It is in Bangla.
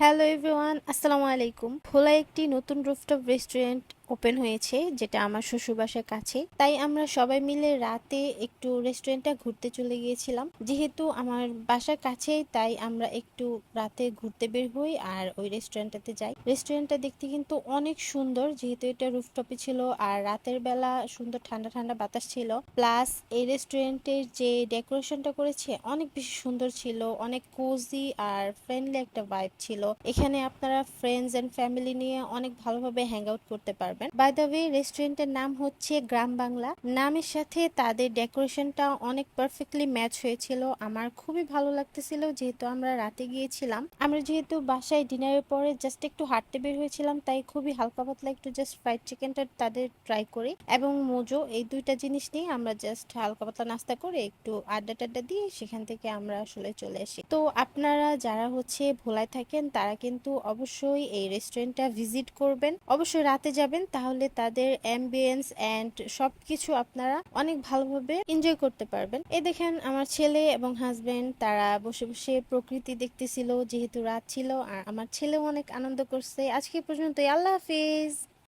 হ্যালো এভরিওয়ান, আসসালামু আলাইকুম। ভোলায় একটি নতুন রুফটপ রেস্টুরেন্ট ওপেন হয়েছে, যেটা আমার শ্বশুর বাসার কাছে। তাই আমরা সবাই মিলে রাতে একটু রেস্টুরেন্টটা ঘুরতে চলে গিয়েছিলাম। যেহেতু আমার বাসার কাছেই, তাই আমরা একটু রাতে ঘুরতে বের হই আর ওই রেস্টুরেন্টটাতে যাই। রেস্টুরেন্টটা দেখতে কিন্তু অনেক সুন্দর, যেহেতু এটা রুফটপে ছিল আর রাতের বেলা সুন্দর ঠান্ডা ঠান্ডা বাতাস ছিল। প্লাস এই রেস্টুরেন্টের যে ডেকোরেশনটা করেছে অনেক বেশি সুন্দর ছিল, অনেক কোজি আর ফ্রেন্ডলি একটা ভাইব ছিল। এখানে আপনারা ফ্রেন্ডস এন্ড ফ্যামিলি নিয়ে অনেক ভালোভাবে হ্যাং আউট করতে পারবেন। বাই দ্য ওয়ে, রেস্টুরেন্টের নাম হচ্ছে গ্রাম বাংলা। নামের সাথে তাদের ডেকোরেশনটা অনেক পারফেক্টলি ম্যাচ হয়েছিল। আমার খুবই ভালো লাগতেছিল, যেহেতু আমরা রাতে গিয়েছিলাম। আমরা যেহেতু বাসায় ডিনারের পরে জাস্ট একটু হাঁটতে বের হয়েছিলাম, তাই খুবই হালকা পাতলা একটু জাস্ট ফ্রাইড চিকেনটা তাদের ট্রাই করি এবং মোজো, এই দুইটা জিনিস নিয়ে আমরা জাস্ট হালকা পাতলা নাস্তা করে একটু আড্ডা টাড্ডা দিয়ে সেখান থেকে আমরা আসলে চলে আসি। তো আপনারা যারা ভোলায় থাকেন, তারা কিন্তু অবশ্যই এই রেস্টুরেন্টটা ভিজিট করবেন। অবশ্যই রাতে যাবেন, তাহলে তাদের অ্যাম্বিয়েন্স এন্ড সবকিছু আপনারা অনেক ভালোভাবে এনজয় করতে পারবেন। এই দেখেন, আমার ছেলে এবং হাজবেন্ড তারা বসে বসে প্রকৃতি দেখতেছিল, যেহেতু রাত ছিল। আর আমার ছেলেও অনেক আনন্দ করছে। আজকে পর্যন্তই, আল্লাহ হাফিজ।